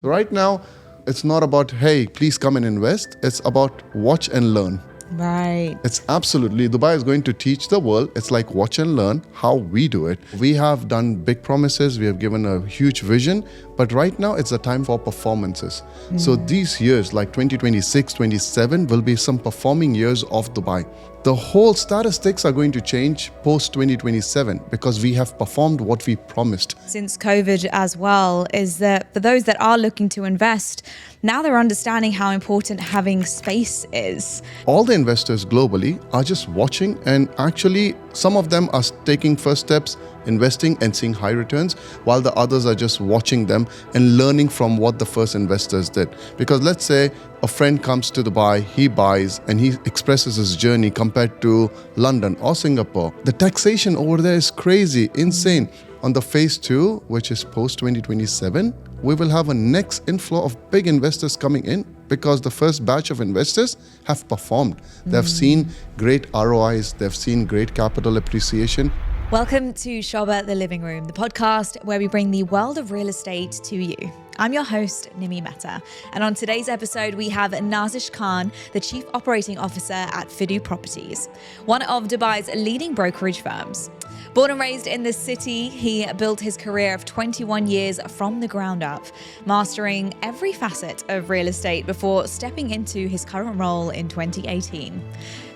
Right now, it's not about, hey, please come and invest. It's about watch and learn. Right. It's absolutely, Dubai is going to teach the world. It's like watch and learn how we do it. We have done big promises. We have given a huge vision. But right now, it's a time for performances. So these years, like 2026, 27, will be some performing years of Dubai. The whole statistics are going to change post 2027 because we have performed what we promised. Since COVID as well, is that for those that are looking to invest, now they're understanding how important having space is. All the investors globally are just watching, and actually some of them are taking first steps, investing and seeing high returns, while the others are just watching them and learning from what the first investors did. Because let's say a friend comes to Dubai, he buys and he expresses his journey compared to London or Singapore. The taxation over there is crazy, insane. On the phase 2, which is post 2027, we will have a next inflow of big investors coming in because the first batch of investors have performed. They've seen great ROIs, they've seen great capital appreciation. Welcome to Sobha The Living Room, the podcast where we bring the world of real estate to you. I'm your host, Nimi Mehta, and on today's episode, we have Nazish Khan, the Chief Operating Officer at FIDU Properties, one of Dubai's leading brokerage firms. Born and raised in this city, he built his career of 21 years from the ground up, mastering every facet of real estate before stepping into his current role in 2018.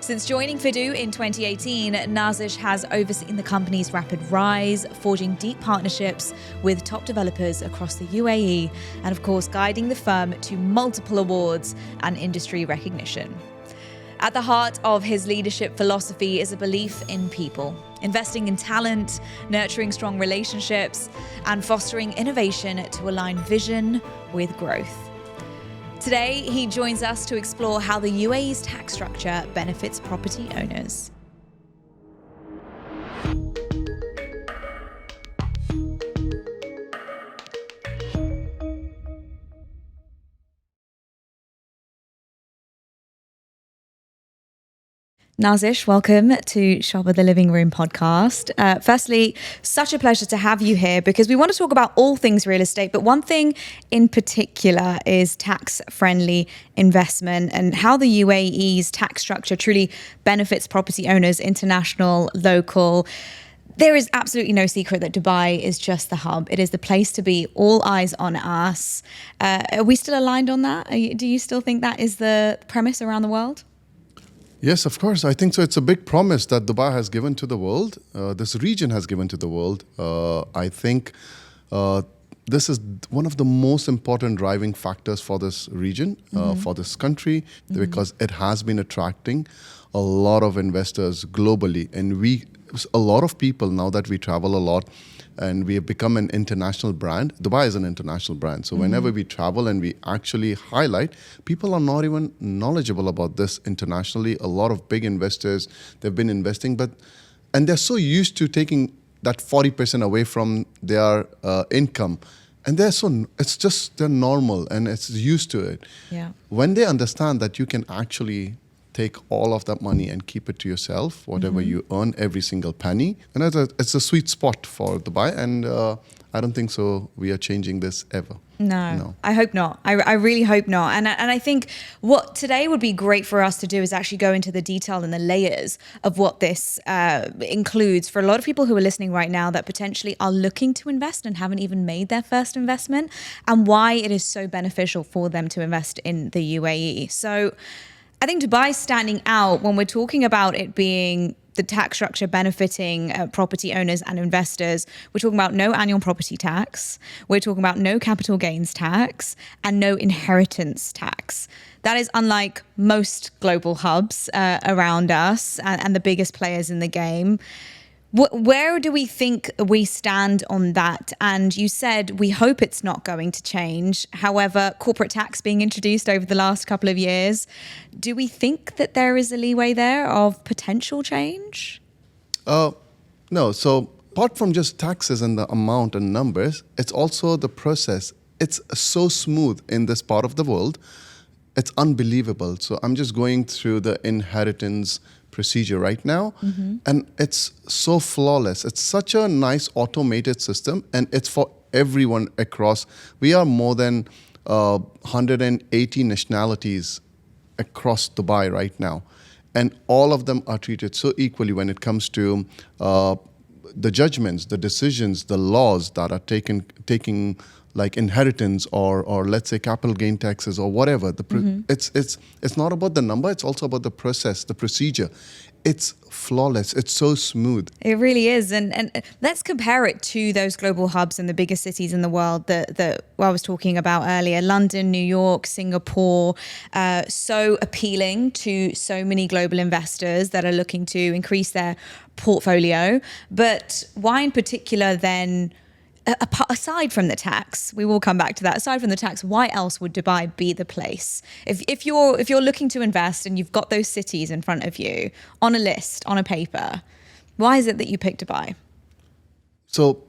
Since joining FIDU in 2018, Nazish has overseen the company's rapid rise, forging deep partnerships with top developers across the UAE, and of course, guiding the firm to multiple awards and industry recognition. At the heart of his leadership philosophy is a belief in people, investing in talent, nurturing strong relationships, and fostering innovation to align vision with growth. Today, he joins us to explore how the UAE's tax structure benefits property owners. Nazish, welcome to Sobha The Living Room podcast. Firstly, such a pleasure to have you here because we want to talk about all things real estate, but one thing in particular is tax-friendly investment and how the UAE's tax structure truly benefits property owners, international, local. There is absolutely no secret that Dubai is just the hub. It is the place to be, all eyes on us. Are we still aligned on that? Do you still think that is the premise around the world? Yes, of course. I think so. It's a big promise that Dubai has given to the world. This region has given to the world. I think this is one of the most important driving factors for this region, for this country, because it has been attracting a lot of investors globally. And a lot of people, now that we travel a lot, and we have become an international brand. Dubai is an international brand. So whenever we travel and we actually highlight, people are not even knowledgeable about this internationally. A lot of big investors, they've been investing, and they're so used to taking that 40% away from their income. And they're normal and it's used to it. Yeah. When they understand that you can actually take all of that money and keep it to yourself, whatever you earn, every single penny. And it's a sweet spot for Dubai. And I don't think so we are changing this ever. No, I hope not. I really hope not. And I think what today would be great for us to do is actually go into the detail and the layers of what this includes for a lot of people who are listening right now that potentially are looking to invest and haven't even made their first investment, and why it is so beneficial for them to invest in the UAE. So I think Dubai is standing out when we're talking about it being the tax structure benefiting property owners and investors. We're talking about no annual property tax. We're talking about no capital gains tax and no inheritance tax. That is unlike most global hubs around us and the biggest players in the game. Where do we think we stand on that? And you said we hope it's not going to change. However, corporate tax being introduced over the last couple of years, do we think that there is a leeway there of potential change? No. So apart from just taxes and the amount and numbers, it's also the process. It's so smooth in this part of the world. It's unbelievable. So I'm just going through the inheritance procedure right now, and it's so flawless. It's such a nice automated system, and it's for everyone across. We are more than 180 nationalities across Dubai right now. And all of them are treated so equally when it comes to the judgments, the decisions, the laws that are taking like inheritance or let's say capital gain taxes or whatever. It's not about the number, it's also about the process, the procedure. It's flawless. It's so smooth. It really is. And let's compare it to those global hubs in the biggest cities in the world that I was talking about earlier. London, New York, Singapore, so appealing to so many global investors that are looking to increase their portfolio. But why in particular then, aside from the tax, we will come back to that. Aside from the tax, why else would Dubai be the place? If you're looking to invest and you've got those cities in front of you on a list, on a paper, why is it that you picked Dubai? So,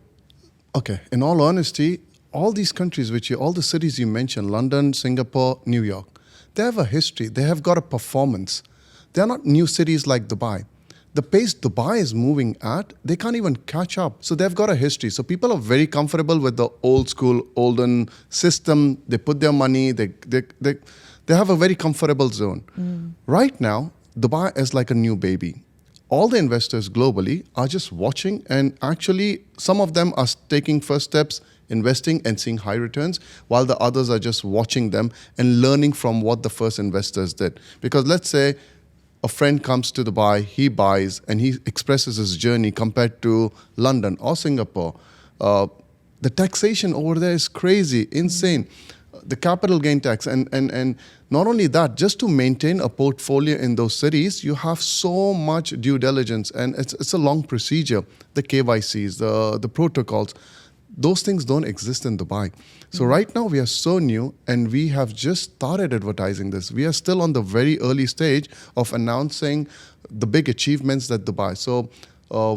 okay, in all honesty, all these countries all the cities you mentioned, London, Singapore, New York, they have a history. They have got a performance. They're not new cities like Dubai. The pace Dubai is moving at, they can't even catch up. So they've got a history. So people are very comfortable with the old school, olden system. They put their money, they have a very comfortable zone. Right now, Dubai is like a new baby. All the investors globally are just watching, and actually some of them are taking first steps, investing and seeing high returns, while the others are just watching them and learning from what the first investors did. Because let's say a friend comes to Dubai, he buys, and he expresses his journey compared to London or Singapore. The taxation over there is crazy, insane. The capital gain tax, and not only that, just to maintain a portfolio in those cities, you have so much due diligence, and it's a long procedure. The KYCs, the protocols, those things don't exist in Dubai. So right now we are so new, and we have just started advertising this. We are still on the very early stage of announcing the big achievements that Dubai. So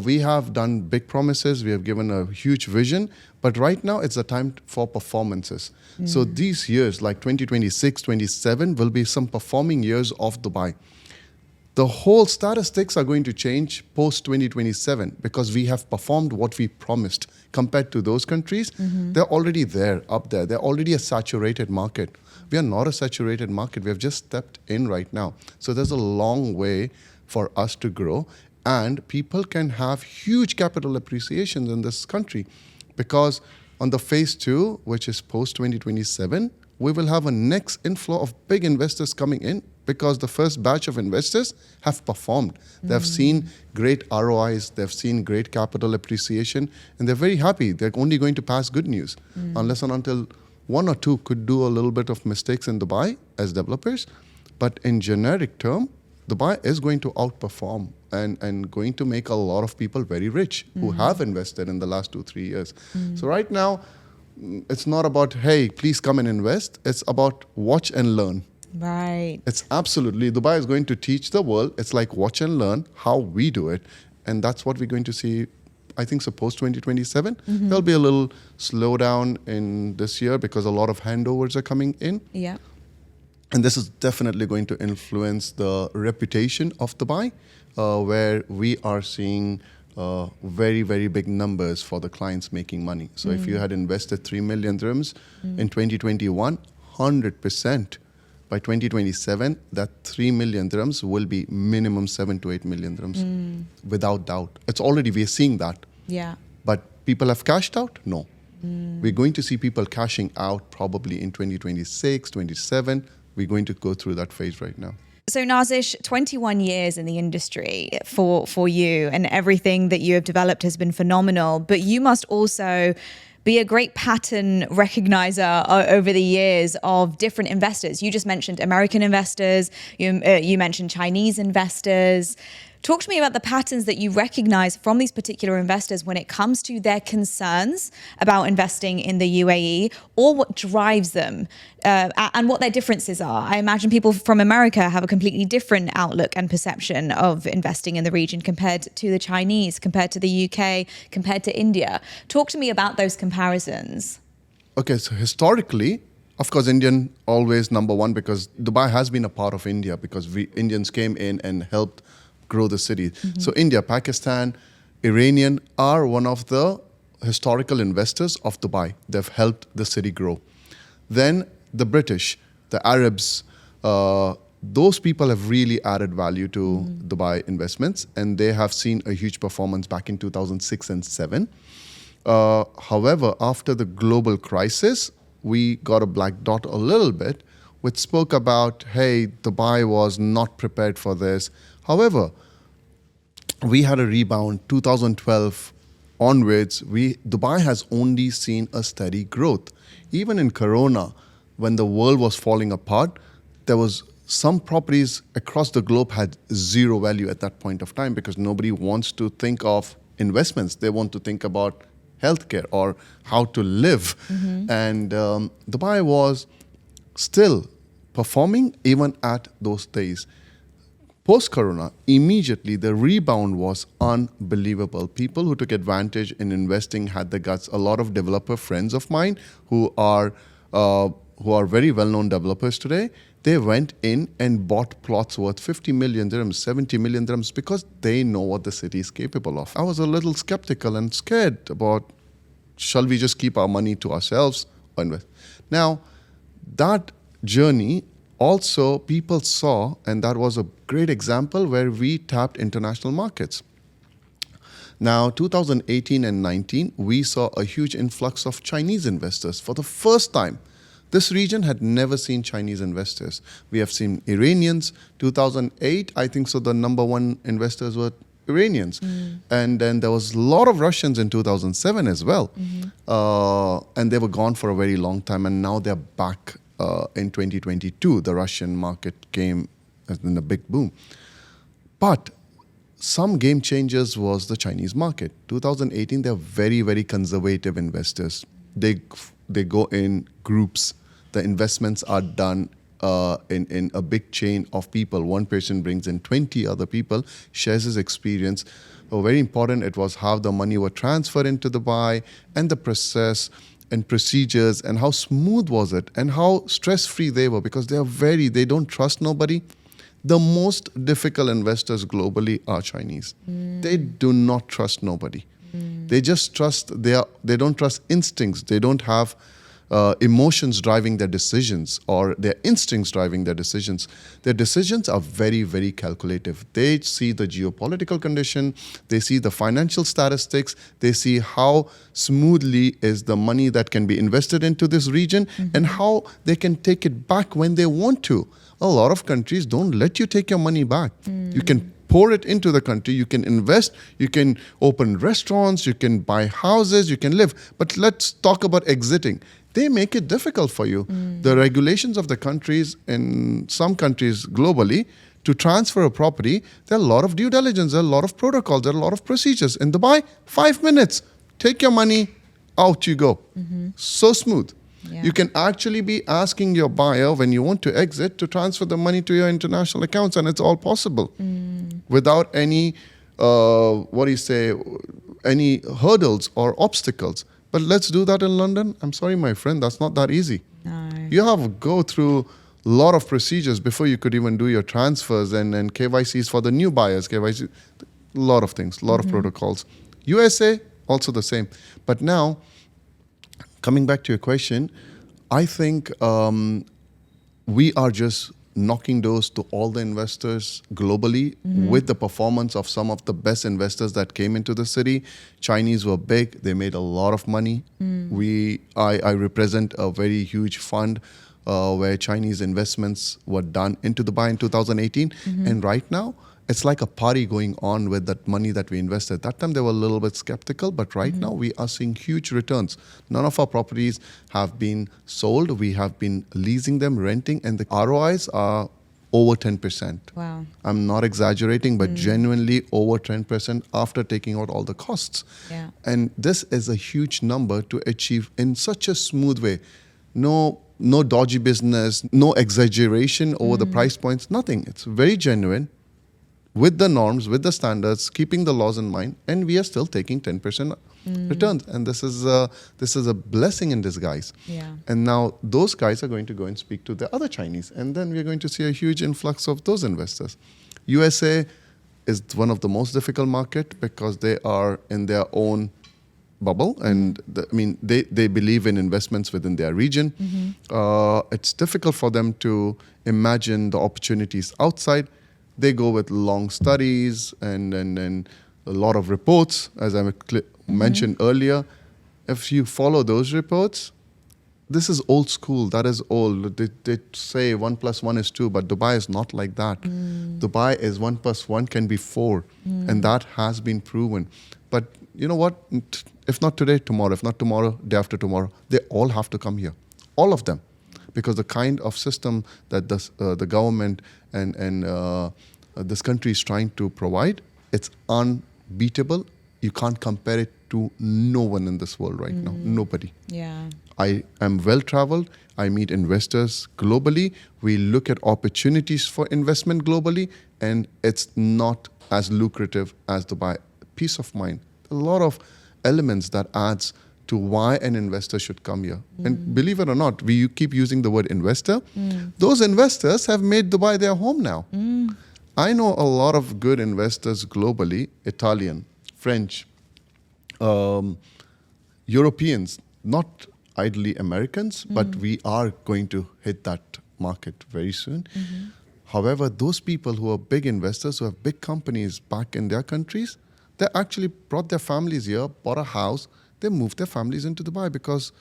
we have done big promises. We have given a huge vision, but right now it's the time for performances. So these years, like 2026, 27, will be some performing years of Dubai. The whole statistics are going to change post 2027 because we have performed what we promised. Compared to those countries, they're already there, up there. They're already a saturated market. We are not a saturated market. We have just stepped in right now. So there's a long way for us to grow, and people can have huge capital appreciation in this country because on the phase 2, which is post 2027, we will have a next inflow of big investors coming in because the first batch of investors have performed. They've seen great ROIs, they've seen great capital appreciation, and they're very happy. They're only going to pass good news, unless and until one or two could do a little bit of mistakes in Dubai as developers. But in generic term, Dubai is going to outperform and going to make a lot of people very rich who have invested in the last 2-3 years. So right now, it's not about, hey, please come and invest. It's about watch and learn. Right. It's absolutely, Dubai is going to teach the world. It's like watch and learn how we do it. And that's what we're going to see, I think, so post 2027. There'll be a little slowdown in this year because a lot of handovers are coming in. Yeah. And this is definitely going to influence the reputation of Dubai, where we are seeing very, very big numbers for the clients making money. So if you had invested 3 million dirhams in 2021, 100% by 2027, that 3 million dirhams will be minimum 7 to 8 million dirhams, without doubt. It's already, we're seeing that. Yeah. But people have cashed out? No. We're going to see people cashing out probably in 2026, 27. We're going to go through that phase right now. So Nazish, 21 years in the industry for you, and everything that you have developed has been phenomenal, but you must also be a great pattern recognizer over the years of different investors. You just mentioned American investors, you mentioned Chinese investors. Talk to me about the patterns that you recognize from these particular investors when it comes to their concerns about investing in the UAE, or what drives them and what their differences are. I imagine people from America have a completely different outlook and perception of investing in the region compared to the Chinese, compared to the UK, compared to India. Talk to me about those comparisons. Okay, so historically, of course, Indian always number one because Dubai has been a part of India because we Indians came in and helped grow the city. So India, Pakistan, Iranian are one of the historical investors of Dubai. They've helped the city grow. Then the British, the Arabs, those people have really added value to Dubai investments, and they have seen a huge performance back in 2006 and 7. However, after the global crisis, we got a black dot a little bit, which spoke about, hey, Dubai was not prepared for this. However, we had a rebound 2012 onwards. Dubai has only seen a steady growth. Even in Corona, when the world was falling apart, there was some properties across the globe had zero value at that point of time because nobody wants to think of investments. They want to think about healthcare or how to live. And Dubai was still performing even at those days. Post-corona, immediately the rebound was unbelievable. People who took advantage in investing had the guts. A lot of developer friends of mine who are very well-known developers today, they went in and bought plots worth 50 million dirhams, 70 million dirhams because they know what the city is capable of. I was a little skeptical and scared about, shall we just keep our money to ourselves or invest? Now, that journey also people saw, and that was a great example where we tapped international markets. Now, 2018 and 19, we saw a huge influx of Chinese investors. For the first time, this region had never seen Chinese investors. We have seen Iranians. 2008, I think so, the number one investors were Iranians. And then there was a lot of Russians in 2007 as well. And they were gone for a very long time, and now they're back in 2022. The Russian market came in a big boom. But some game changers was the Chinese market. 2018, they're very, very conservative investors. They go in groups. The investments are done in a big chain of people. One person brings in 20 other people, shares his experience. Very important, it was how the money were transferred into Dubai and the process and procedures and how smooth was it and how stress-free they were because they don't trust nobody. The most difficult investors globally are Chinese. They do not trust nobody. They just trust, they don't trust instincts. They don't have emotions driving their decisions or their instincts driving their decisions. Their decisions are very, very calculative. They see the geopolitical condition, they see the financial statistics, they see how smoothly is the money that can be invested into this region and how they can take it back when they want to. A lot of countries don't let you take your money back. You can pour it into the country, you can invest, you can open restaurants, you can buy houses, you can live. But let's talk about exiting. They make it difficult for you. The regulations of the countries, in some countries globally, to transfer a property, there are a lot of due diligence, there are a lot of protocols, there are a lot of procedures. In Dubai, 5 minutes, take your money, out you go. So smooth. Yeah. You can actually be asking your buyer when you want to exit to transfer the money to your international accounts, and it's all possible without any, any hurdles or obstacles. But let's do that in London. I'm sorry, my friend, that's not that easy. No. You have to go through a lot of procedures before you could even do your transfers and KYCs for the new buyers, KYC, a lot of things, a lot of protocols. USA, also the same. But now, coming back to your question, I think we are just knocking doors to all the investors globally with the performance of some of the best investors that came into the city. Chinese were big. They made a lot of money. I represent a very huge fund where Chinese investments were done into Dubai in 2018. And right now, it's like a party going on with that money that we invested. That time they were a little bit skeptical, but right now we are seeing huge returns. None of our properties have been sold. We have been leasing them, renting, and the ROIs are over 10%. Wow. I'm not exaggerating, but genuinely over 10% after taking out all the costs. Yeah. And this is a huge number to achieve in such a smooth way. No dodgy business, no exaggeration over the price points, nothing. It's very genuine. With the norms, with the standards, keeping the laws in mind, and we are still taking 10% returns. And this is a blessing in disguise. Yeah. And now those guys are going to go and speak to the other Chinese, and then we're going to see a huge influx of those investors. USA is one of the most difficult market because they are in their own bubble, and they believe in investments within their region. It's difficult for them to imagine the opportunities outside. They go with long studies and a lot of reports, as I mentioned earlier. If you follow those reports, this is old school. That is old. They say 1 + 1 is 2, but Dubai is not like that. Dubai is 1 + 1 can be 4, and that has been proven. But you know what? If not today, tomorrow. If not tomorrow, day after tomorrow, they all have to come here, all of them, because the kind of system that the government and this country is trying to provide, it's unbeatable. You can't compare it to no one in this world right now. Nobody. Yeah. I am well traveled. I meet investors globally. We look at opportunities for investment globally, and it's not as lucrative as Dubai. Peace of mind. A lot of elements that adds to why an investor should come here. And believe it or not, we keep using the word investor. Those investors have made Dubai their home now. I know a lot of good investors globally, Italian, French, Europeans, not ideally Americans, but we are going to hit that market very soon. However, those people who are big investors, who have big companies back in their countries, they actually brought their families here, bought a house, they moved their families into Dubai because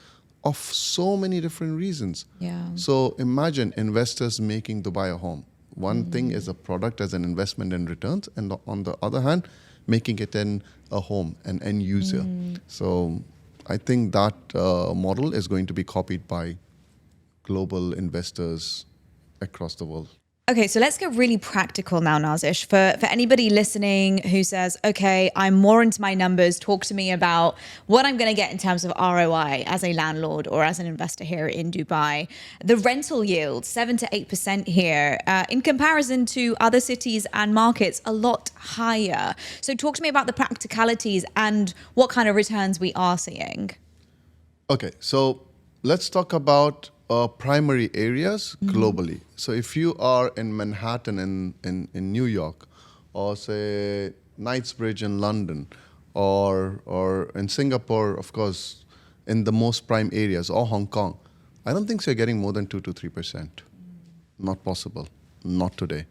of so many different reasons. Yeah. So imagine investors making Dubai a home. One thing is a product as an investment and returns, and on the other hand, making it a home, an end user. So I think that model is going to be copied by global investors across the world. Okay, so let's get really practical now, Nazish. For anybody listening who says, okay, I'm more into my numbers, talk to me about what I'm going to get in terms of ROI as a landlord or as an investor here in Dubai. The rental yield, 7 to 8% here, in comparison to other cities and markets, a lot higher. So talk to me about the practicalities and what kind of returns we are seeing. Okay, so let's talk about primary areas globally. So if you are in Manhattan in New York, or say Knightsbridge in London, or in Singapore, of course, in the most prime areas, or Hong Kong, I don't think so you're getting more than 2 to 3%. Not possible. Not today.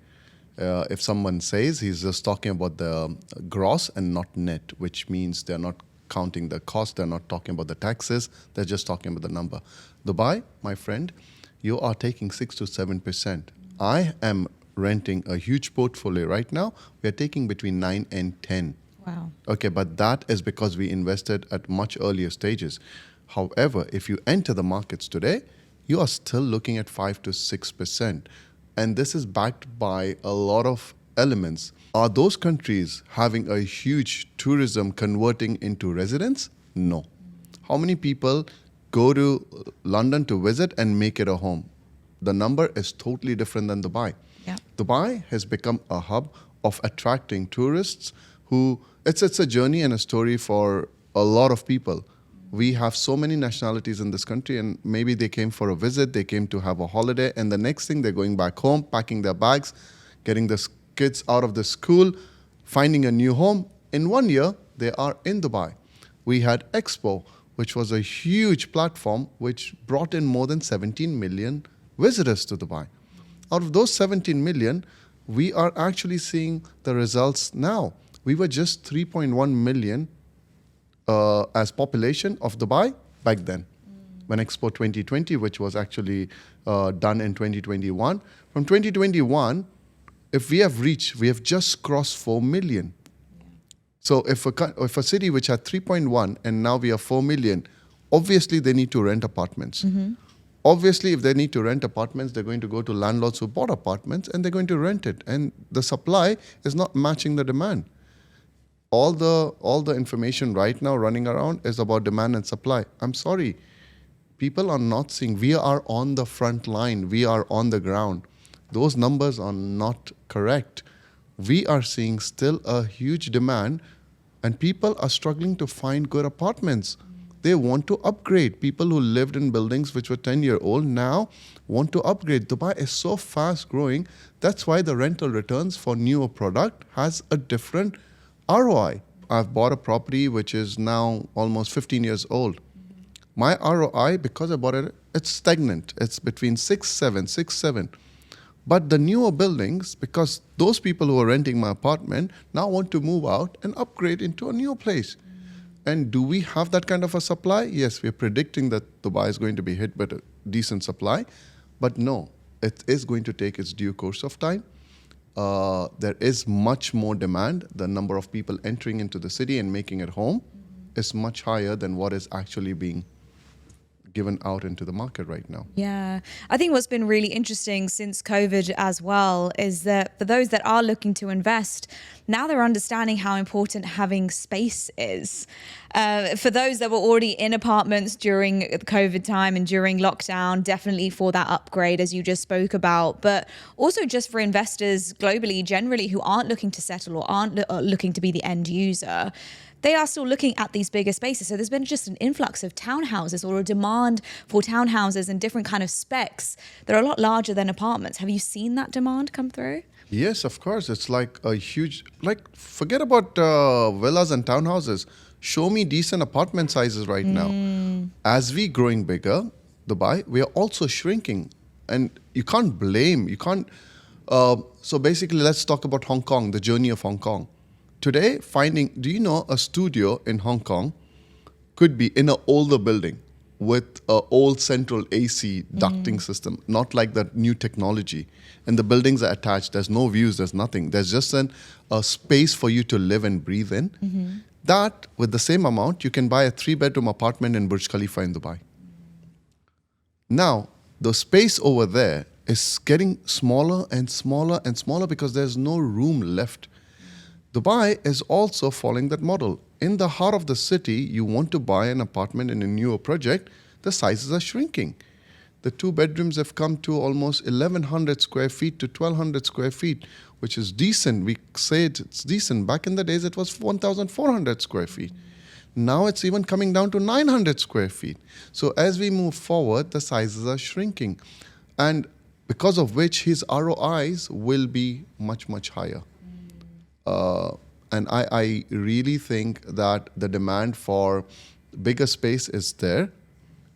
If someone says, he's just talking about the gross and not net, which means they're not counting the cost, they're not talking about the taxes, they're just talking about the number. Dubai, my friend, you are taking 6 to 7%. I am renting a huge portfolio right now. We are taking between 9 and 10. Wow. Okay, but that is because we invested at much earlier stages. However, if you enter the markets today, you are still looking at 5 to 6%. And this is backed by a lot of elements. Are those countries having a huge tourism converting into residents? No. How many people go to London to visit and make it a home? The number is totally different than Dubai. Yeah. Dubai has become a hub of attracting tourists who, it's a journey and a story for a lot of people. We have so many nationalities in this country, and maybe they came for a visit, they came to have a holiday, and the next thing they're going back home, packing their bags, getting the kids out of the school, finding a new home. In 1 year, they are in Dubai. We had Expo, which was a huge platform which brought in more than 17 million visitors to Dubai. Out of those 17 million, we are actually seeing the results now. We were just 3.1 million as population of Dubai back then. When Expo 2020, which was actually done in 2021. From 2021, if we have just crossed 4 million. So if a city which had 3.1 and now we are 4 million, obviously they need to rent apartments. Obviously, if they need to rent apartments, they're going to go to landlords who bought apartments and they're going to rent it. And the supply is not matching the demand. All the information right now running around is about demand and supply. I'm sorry. People are not seeing. We are on the front line. We are on the ground. Those numbers are not correct. We are seeing still a huge demand, and people are struggling to find good apartments. They want to upgrade. People who lived in buildings which were 10-year-old now want to upgrade. Dubai is so fast growing. That's why the rental returns for newer product has a different ROI. I've bought a property which is now almost 15 years old. My ROI, because I bought it, it's stagnant. It's between 6, 7. But the newer buildings, because those people who are renting my apartment now want to move out and upgrade into a newer place. And do we have that kind of a supply? Yes, we're predicting that Dubai is going to be hit with a decent supply. But no, it is going to take its due course of time. There is much more demand. The number of people entering into the city and making it home is much higher than what is actually being given out into the market right now. Yeah. I think what's been really interesting since COVID as well is that for those that are looking to invest, now they're understanding how important having space is. For those that were already in apartments during the COVID time and during lockdown, definitely for that upgrade, as you just spoke about, but also just for investors globally, generally, who aren't looking to settle or aren't looking to be the end user. They are still looking at these bigger spaces. So there's been just an influx of townhouses or a demand for townhouses and different kind of specs that are a lot larger than apartments. Have you seen that demand come through? Yes, of course. It's like a huge, forget about villas and townhouses. Show me decent apartment sizes right now. As we growing bigger, Dubai, we are also shrinking. And you can't blame, so basically, let's talk about Hong Kong, the journey of Hong Kong. Today, do you know a studio in Hong Kong could be in an older building with an old central AC ducting system, not like that new technology. And the buildings are attached. There's no views, there's nothing. There's just a space for you to live and breathe in. That, with the same amount, you can buy a 3-bedroom apartment in Burj Khalifa in Dubai. Now, the space over there is getting smaller and smaller and smaller because there's no room left. Dubai is also following that model. In the heart of the city, you want to buy an apartment in a newer project, the sizes are shrinking. The 2 bedrooms have come to almost 1,100 square feet to 1,200 square feet, which is decent. We say it's decent. Back in the days, it was 1,400 square feet. Now it's even coming down to 900 square feet. So as we move forward, the sizes are shrinking. And because of which his ROIs will be much, much higher. And I really think that the demand for bigger space is there,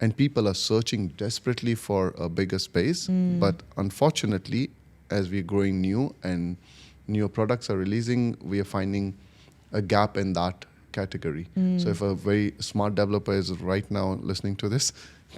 and people are searching desperately for a bigger space. But unfortunately, as we're growing new and newer products are releasing, we are finding a gap in that category. So if a very smart developer is right now listening to this,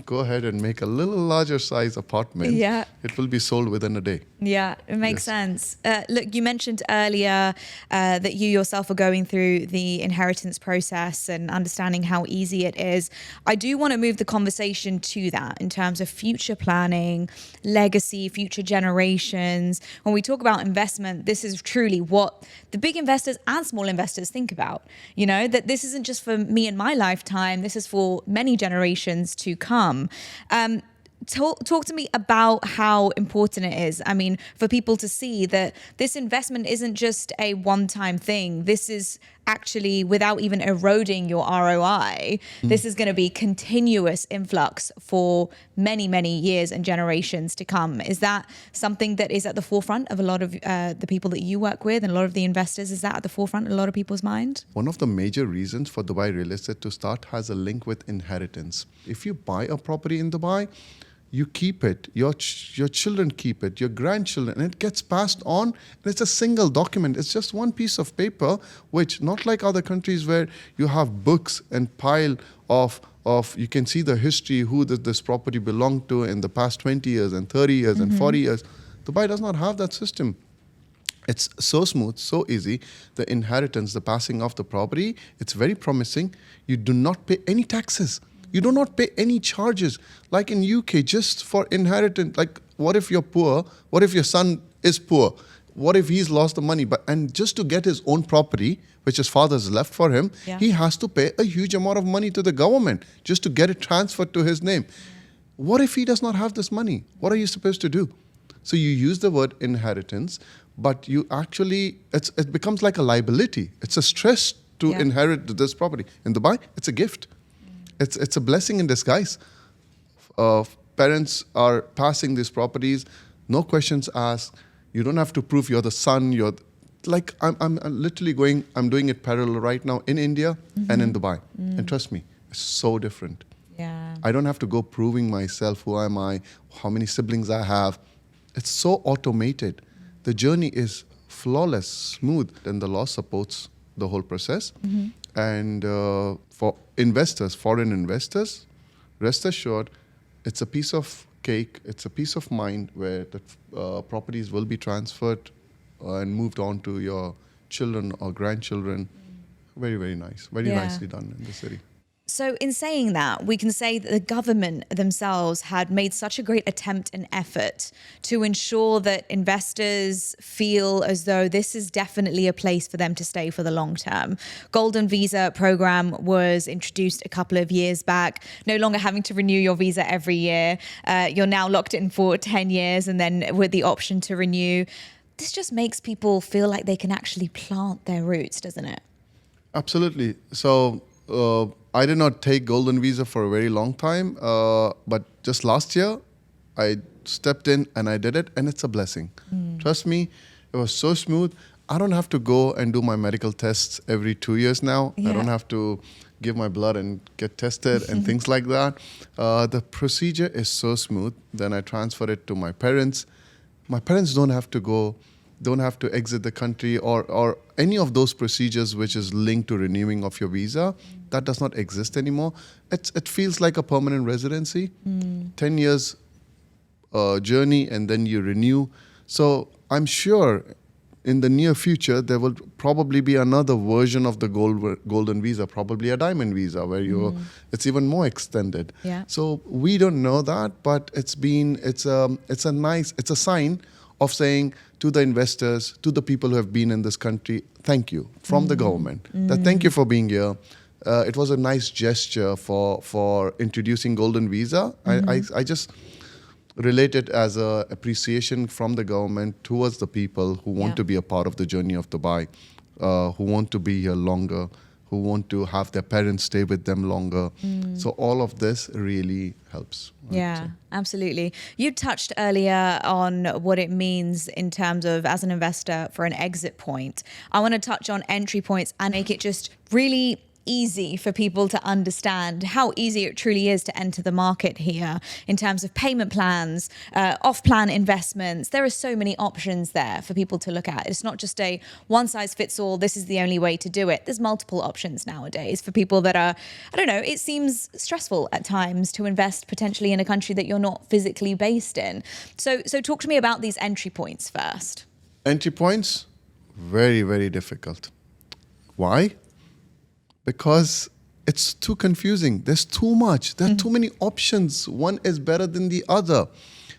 go ahead and make a little larger size apartment. Yeah. It will be sold within a day. Yeah, it makes sense. Look, you mentioned earlier that you yourself are going through the inheritance process and understanding how easy it is. I do want to move the conversation to that in terms of future planning, legacy, future generations. When we talk about investment, this is truly what the big investors and small investors think about. You know, that this isn't just for me in my lifetime, this is for many generations to come. Talk to me about how important it is. I mean, for people to see that this investment isn't just a one-time thing. This is actually, without even eroding your ROI, this is going to be continuous influx for many, many years and generations to come. Is that something that is at the forefront of a lot of the people that you work with and a lot of the investors? Is that at the forefront of a lot of people's mind? One of the major reasons for Dubai real estate to start has a link with inheritance. If you buy a property in Dubai, you keep it, your children keep it, your grandchildren, and it gets passed on. And it's a single document. It's just one piece of paper, which not like other countries where you have books and pile of you can see the history, who this property belonged to in the past 20 years and 30 years and 40 years. Dubai does not have that system. It's so smooth, so easy. The inheritance, the passing of the property, it's very promising. You do not pay any taxes. You do not pay any charges. Like in UK, just for inheritance, like what if you're poor? What if your son is poor? What if he's lost the money? And just to get his own property, which his father's left for him, he has to pay a huge amount of money to the government just to get it transferred to his name. What if he does not have this money? What are you supposed to do? So you use the word inheritance, but you actually, it becomes like a liability. It's a stress to inherit this property. In Dubai, it's a gift. It's a blessing in disguise. Parents are passing these properties, no questions asked. You don't have to prove you're the son. like I'm literally going, I'm doing it parallel right now in India and in Dubai. And trust me, it's so different. Yeah. I don't have to go proving myself, who am I, how many siblings I have. It's so automated. The journey is flawless, smooth, and the law supports the whole process. And for investors, foreign investors, rest assured, it's a piece of cake, it's a piece of mind where the properties will be transferred and moved on to your children or grandchildren. Very, very nice. Very nicely done in the city. So in saying that, we can say that the government themselves had made such a great attempt and effort to ensure that investors feel as though this is definitely a place for them to stay for the long term. Golden Visa program was introduced a couple of years back, no longer having to renew your visa every year. You're now locked in for 10 years and then with the option to renew. This just makes people feel like they can actually plant their roots, doesn't it? Absolutely. So I did not take Golden Visa for a very long time, but just last year, I stepped in and I did it, and it's a blessing. Trust me, it was so smooth. I don't have to go and do my medical tests every 2 years now. I don't have to give my blood and get tested and things like that. The procedure is so smooth. Then I transfer it to my parents. My parents don't have to exit the country or any of those procedures which is linked to renewing of your visa. That does not exist anymore. It feels like a permanent residency. 10 years journey and then you renew. So I'm sure in the near future, there will probably be another version of the golden visa, probably a diamond visa, where it's even more extended. Yeah. So we don't know that, but it's a sign of saying to the investors, to the people who have been in this country, thank you from the government. That thank you for being here. It was a nice gesture for introducing golden visa. I just relate it as a appreciation from the government towards the people who want to be a part of the journey of Dubai, who want to be here longer, who want to have their parents stay with them longer. So all of this really helps. Yeah, absolutely. You touched earlier on what it means in terms of, as an investor, for an exit point. I want to touch on entry points and make it just really easy for people to understand how easy it truly is to enter the market here in terms of payment plans, off-plan investments. There are so many options there for people to look at. It's not just a one-size-fits-all, this is the only way to do it. There's multiple options nowadays for people that are, I don't know, it seems stressful at times to invest potentially in a country that you're not physically based in. So talk to me about these entry points first. Entry points, very, very difficult. Why? Because it's too confusing. There's too much. There are too many options. One is better than the other.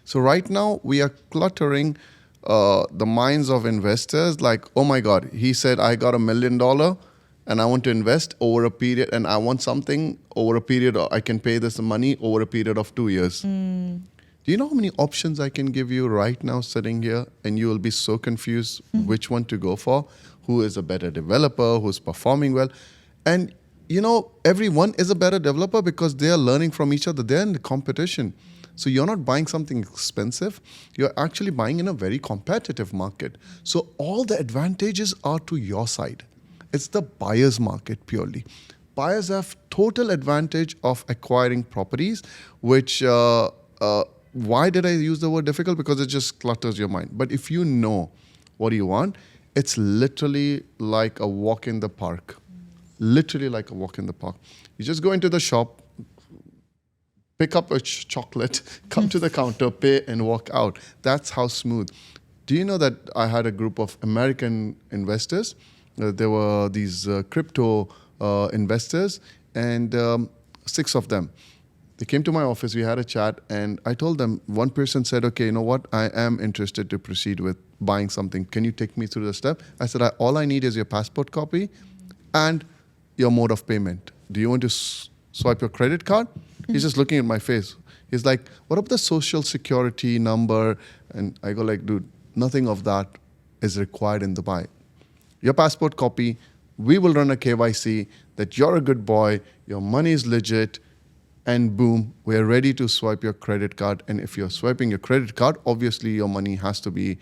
So right now, we are cluttering the minds of investors like, oh my God, he said, I got $1 million and I want to invest over a period and I want something over a period, or I can pay this money over a period of 2 years. Do you know how many options I can give you right now sitting here, and you will be so confused which one to go for, who is a better developer, who's performing well. And, you know, everyone is a better developer because they are learning from each other. They're in the competition. So you're not buying something expensive. You're actually buying in a very competitive market. So all the advantages are to your side. It's the buyer's market purely. Buyers have total advantage of acquiring properties, which, why did I use the word difficult? Because it just clutters your mind. But if you know what you want, it's literally like a walk in the park. Literally like a walk in the park. You just go into the shop, pick up a chocolate, come to the counter, pay, and walk out. That's how smooth. Do you know that I had a group of American investors? There were these crypto investors, and 6 of them. They came to my office, we had a chat, and I told them, one person said, okay, you know what? I am interested to proceed with buying something. Can you take me through the step? I said, all I need is your passport copy and your mode of payment. Do you want to swipe your credit card? He's just looking at my face. He's like, what about the social security number? And I go like, dude, nothing of that is required in Dubai. Your passport copy, we will run a KYC that you're a good boy, your money is legit, and boom, we're ready to swipe your credit card. And if you're swiping your credit card, obviously your money has to be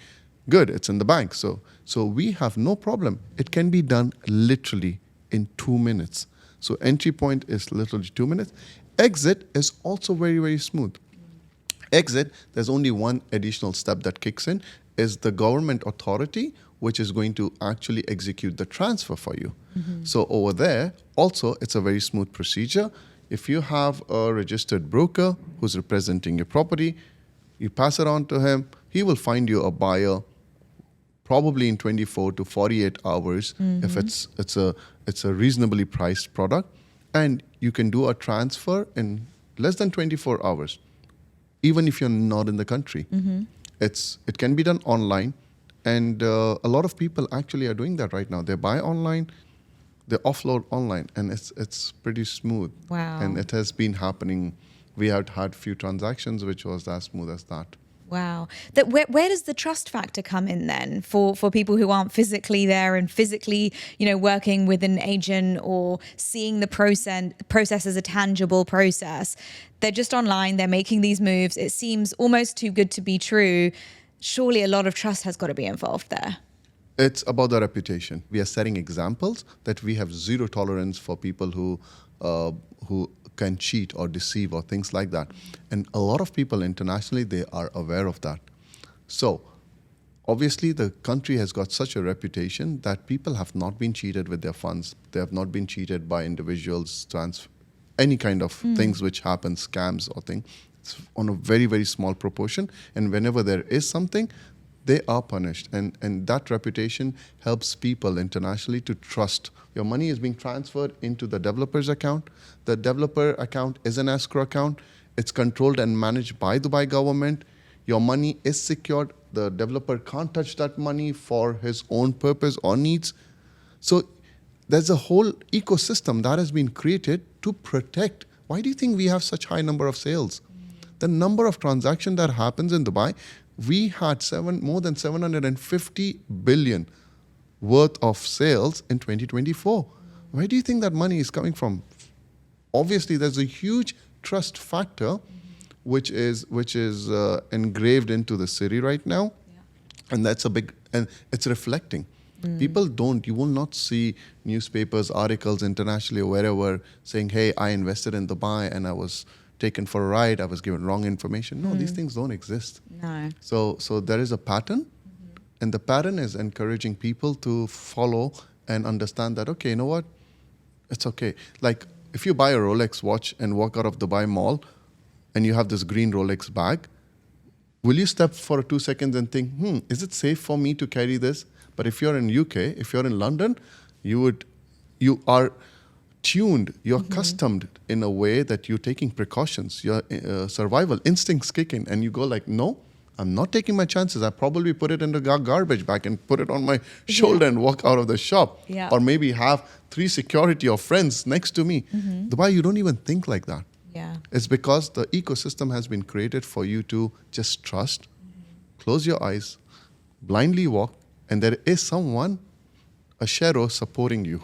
Good, it's in the bank. So we have no problem. It can be done literally in 2 minutes. So entry point is literally 2 minutes. Exit is also very, very smooth. Exit, there's only one additional step that kicks in, is the government authority which is going to actually execute the transfer for you. So over there, also, it's a very smooth procedure. If you have a registered broker who's representing your property, you pass it on to him, he will find you a buyer probably in 24 to 48 hours if it's a reasonably priced product, and you can do a transfer in less than 24 hours, even if you're not in the country. It can be done online, and a lot of people actually are doing that right now. They buy online, they offload online, and it's pretty smooth. Wow. And it has been happening. We have had few transactions which was as smooth as that. Wow. Where does the trust factor come in then for people who aren't physically there and physically, working with an agent or seeing the process as a tangible process? They're just online, they're making these moves. It seems almost too good to be true. Surely a lot of trust has got to be involved there. It's about the reputation. We are setting examples that we have zero tolerance for people who can cheat or deceive or things like that. And a lot of people internationally, they are aware of that. So obviously the country has got such a reputation that people have not been cheated with their funds. They have not been cheated by individuals, any kind of things which happen, scams or things. It's on a very, very small proportion. And whenever there is something, they are punished. And that reputation helps people internationally to trust. Your money is being transferred into the developer's account. The developer account is an escrow account. It's controlled and managed by Dubai government. Your money is secured. The developer can't touch that money for his own purpose or needs. So there's a whole ecosystem that has been created to protect. Why do you think we have such high number of sales? The number of transactions that happens in Dubai, we had more than 750 billion worth of sales in 2024. Where do you think that money is coming from? Obviously, there's a huge trust factor which is engraved into the city right now. And that's and it's reflecting. People you will not see newspapers, articles internationally or wherever saying, hey, I invested in Dubai and I was taken for a ride, I was given wrong information. No, these things don't exist. No. So there is a pattern, and the pattern is encouraging people to follow and understand that, okay, you know what? It's okay. Like if you buy a Rolex watch and walk out of Dubai Mall and you have this green Rolex bag, will you step for 2 seconds and think, is it safe for me to carry this? But if you're in UK, if you're in London, you are tuned, you're accustomed in a way that you're taking precautions. Your survival instincts kick in and you go like, no, I'm not taking my chances. I probably put it in the garbage bag and put it on my shoulder and walk out of the shop. Yeah. Or maybe have 3 security or friends next to me. Dubai, you don't even think like that. Yeah. It's because the ecosystem has been created for you to just trust, close your eyes, blindly walk, and there is someone, a shadow supporting you,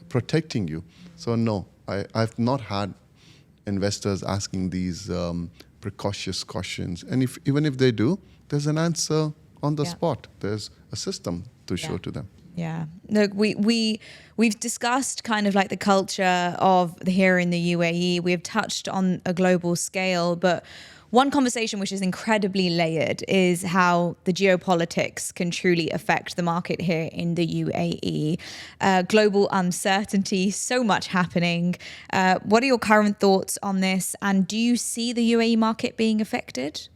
protecting you. So no, I've not had investors asking these precautious questions. And even if they do, there's an answer on the spot. There's a system to show to them. Yeah. Look, we've discussed kind of like the culture of here in the UAE. We've touched on a global scale, but one conversation which is incredibly layered is how the geopolitics can truly affect the market here in the UAE. Global uncertainty, so much happening. What are your current thoughts on this? And do you see the UAE market being affected?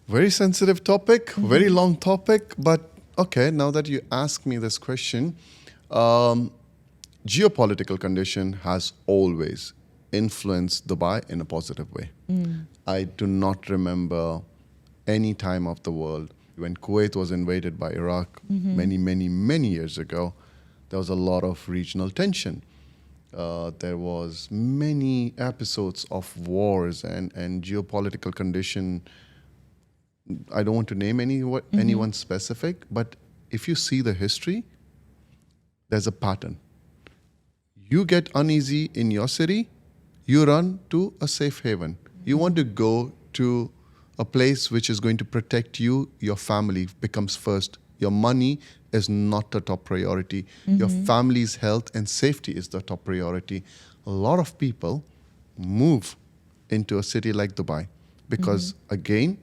Very sensitive topic, very long topic, but okay, now that you ask me this question, geopolitical condition has always influenced Dubai in a positive way. I do not remember any time of the world when Kuwait was invaded by Iraq many years ago. There was a lot of regional tension. There was many episodes of wars and geopolitical condition. I don't want to name anyone specific, but if you see the history, there's a pattern. You get uneasy in your city, you run to a safe haven. You want to go to a place which is going to protect you, your family becomes first. Your money is not the top priority. Your family's health and safety is the top priority. A lot of people move into a city like Dubai because, again,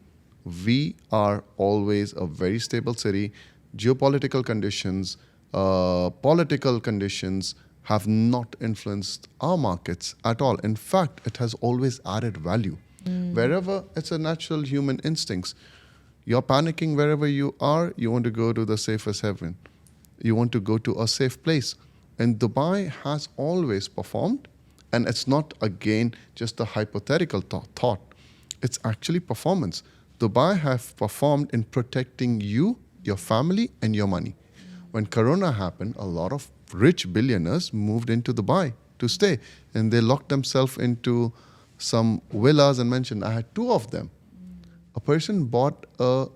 we are always a very stable city. Geopolitical conditions, political conditions have not influenced our markets at all. In fact, it has always added value. Wherever it's a natural human instincts. You're panicking wherever you are, you want to go to the safest heaven. You want to go to a safe place. And Dubai has always performed, and it's not, again, just a hypothetical thought. It's actually performance. Dubai have performed in protecting you, your family, and your money. When Corona happened, a lot of rich billionaires moved into Dubai to stay, and they locked themselves into some villas and mentioned, I had 2 of them. A person bought a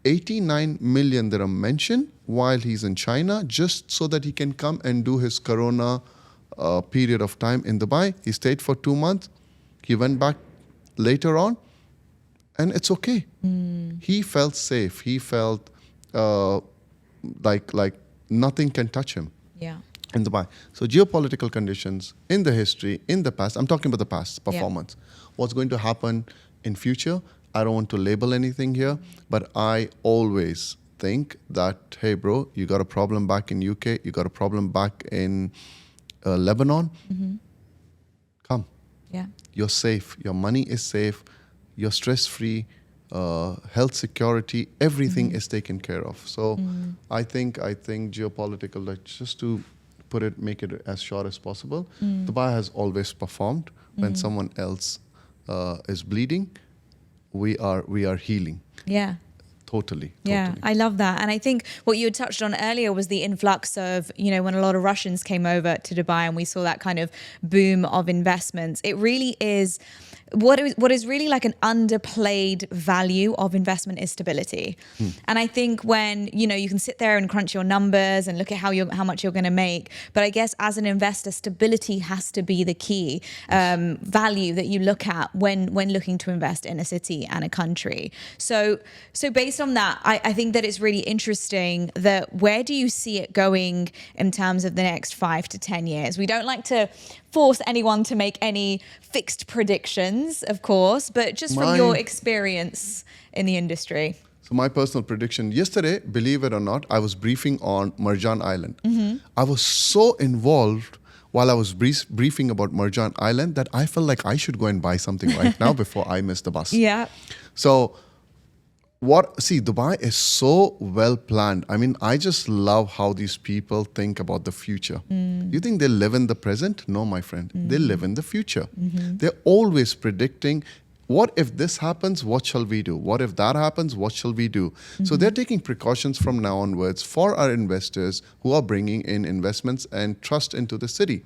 89 million dirham mansion while he's in China just so that he can come and do his Corona period of time in Dubai. He stayed for 2 months. He went back later on, and it's okay. He felt safe. He felt like nothing can touch him. Yeah. In Dubai. So geopolitical conditions in the history, in the past, I'm talking about the past performance. What's going to happen in future? I don't want to label anything here, but I always think that, hey bro, you got a problem back in UK, you got a problem back in Lebanon, come. Yeah. You're safe, your money is safe, you're stress-free, health security, everything is taken care of. So I think geopolitical, like, just to put it, make it as short as possible, Dubai has always performed. When someone else is bleeding, we are healing. Yeah. Totally. Yeah, I love that. And I think what you had touched on earlier was the influx of, when a lot of Russians came over to Dubai and we saw that kind of boom of investments. It really is what is really like an underplayed value of investment is stability. And I think when, you can sit there and crunch your numbers and look at how much you're going to make. But I guess as an investor, stability has to be the key value that you look at when looking to invest in a city and a country. So based on that, I think that it's really interesting that where do you see it going in terms of the next 5 to 10 years? We don't like to force anyone to make any fixed predictions, of course, but just from your experience in the industry. So my personal prediction, yesterday, believe it or not, I was briefing on Marjan Island. I was so involved while I was briefing about Marjan Island that I felt like I should go and buy something right now before I miss the bus. Yeah. So Dubai is so well planned. I mean, I just love how these people think about the future. You think they live in the present? No, my friend. They live in the future. They're always predicting, what if this happens? What shall we do? What if that happens? What shall we do? So they're taking precautions from now onwards for our investors who are bringing in investments and trust into the city.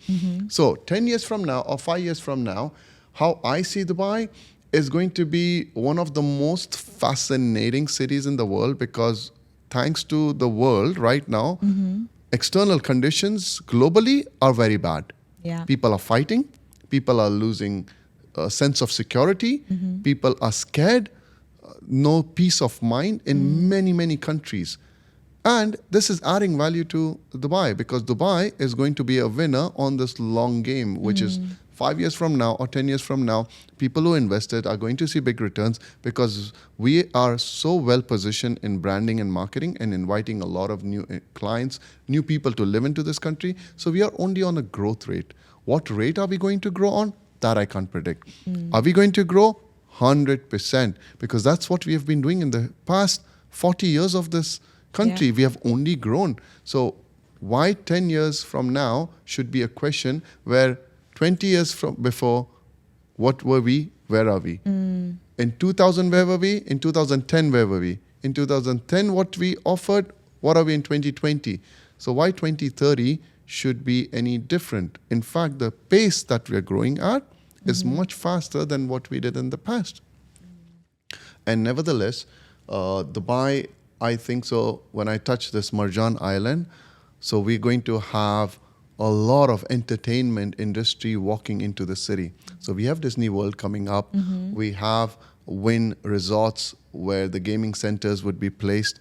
So 10 years from now or 5 years from now, how I see Dubai is going to be one of the most fascinating cities in the world, because thanks to the world right now, external conditions globally are very bad. Yeah. People are fighting. People are losing a sense of security. People are scared. No peace of mind in many, many countries. And this is adding value to Dubai, because Dubai is going to be a winner on this long game, which is 5 years from now or 10 years from now, people who invested are going to see big returns, because we are so well positioned in branding and marketing and inviting a lot of new clients, new people to live into this country. So we are only on a growth rate. What rate are we going to grow on? That I can't predict. Are we going to grow? 100%, because that's what we have been doing in the past 40 years of this country. We have only grown. So why 10 years from now should be a question where 20 years from before, what were we? Where are we? In 2000, where were we? In 2010, where were we? In 2010, what we offered? What are we in 2020? So why 2030 should be any different? In fact, the pace that we are growing at is much faster than what we did in the past. And nevertheless, Dubai, I think so, when I touch this Marjan Island, so we're going to have a lot of entertainment industry walking into the city. So we have Disney World coming up. We have Wynn resorts where the gaming centers would be placed.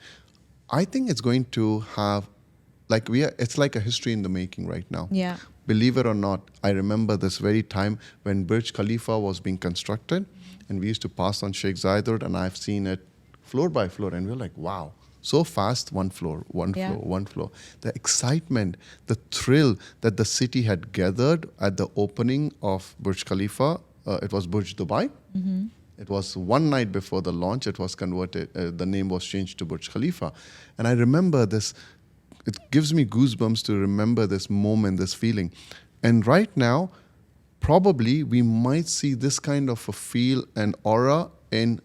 I think it's going to have, it's like a history in the making right now. Yeah. Believe it or not, I remember this very time when Burj Khalifa was being constructed, and we used to pass on Sheikh Zayed Road, and I've seen it floor by floor, and we're like, wow, so fast, one floor, one Yeah. floor, one floor. The excitement, the thrill that the city had gathered at the opening of Burj Khalifa, it was Burj Dubai. It was one night before the launch, it was converted, the name was changed to Burj Khalifa. And I remember this, it gives me goosebumps to remember this moment, this feeling. And right now, probably we might see this kind of a feel and aura in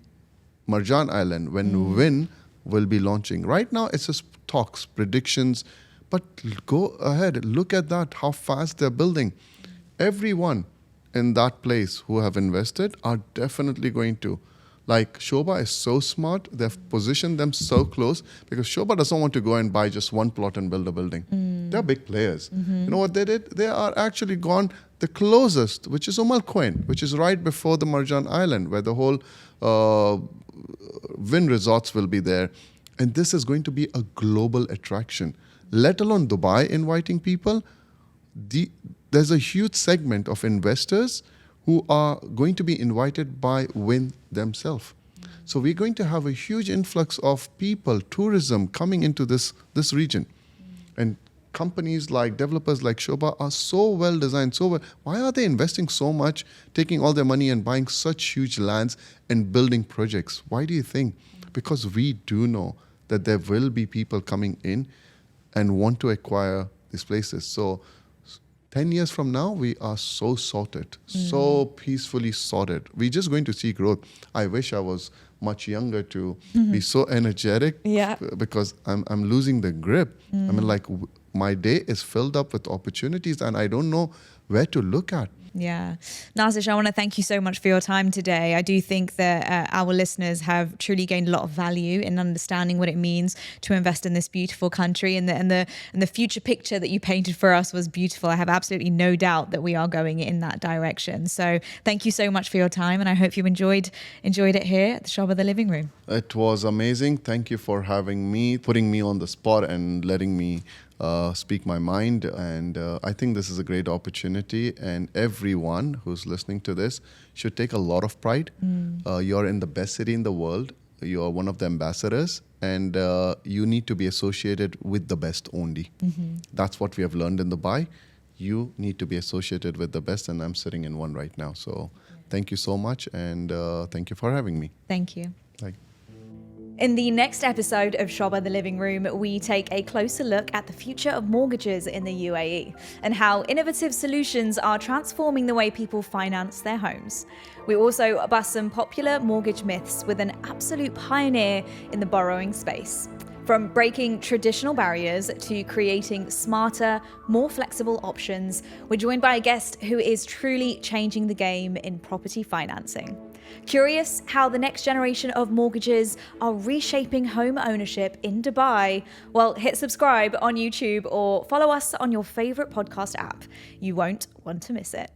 Marjan Island when Wynn will be launching. Right now, it's just talks, predictions, but go ahead, look at that, how fast they're building. Everyone in that place who have invested are definitely going to. Like, Sobha is so smart, they've positioned them so close, because Sobha doesn't want to go and buy just one plot and build a building. They're big players. You know what they did? They are actually gone the closest, which is Al Quain, which is right before the Marjan Island, where the whole Wynn resorts will be there. And this is going to be a global attraction, let alone Dubai inviting people. There's a huge segment of investors who are going to be invited by Wynn themselves. So we're going to have a huge influx of people, tourism coming into this region. And companies like developers like Sobha are so well designed, so well. Why are they investing so much, taking all their money and buying such huge lands and building projects? Why do you think? Because we do know that there will be people coming in and want to acquire these places. So 10 years from now, we are so sorted, so peacefully sorted. We're just going to see growth. I wish I was much younger to be so energetic, because I'm losing the grip. I mean, my day is filled up with opportunities and I don't know where to look at. Yeah. Nazish, I want to thank you so much for your time today. I do think that our listeners have truly gained a lot of value in understanding what it means to invest in this beautiful country, and the future picture that you painted for us was beautiful. I have absolutely no doubt that we are going in that direction. So thank you so much for your time, and I hope you enjoyed it here at the Sobha The Living Room. It was amazing. Thank you for having me, putting me on the spot and letting me speak my mind. And I think this is a great opportunity, and everyone who's listening to this should take a lot of pride. You're in the best city in the world. You're one of the ambassadors, and you need to be associated with the best only. That's what we have learned in Dubai. You need to be associated with the best, and I'm sitting in one right now. So thank you so much, and thank you for having me. Thank you. Thank you. In the next episode of Sobha The Living Room, we take a closer look at the future of mortgages in the UAE and how innovative solutions are transforming the way people finance their homes. We also bust some popular mortgage myths with an absolute pioneer in the borrowing space. From breaking traditional barriers to creating smarter, more flexible options, we're joined by a guest who is truly changing the game in property financing. Curious how the next generation of mortgages are reshaping home ownership in Dubai? Well, hit subscribe on YouTube or follow us on your favorite podcast app. You won't want to miss it.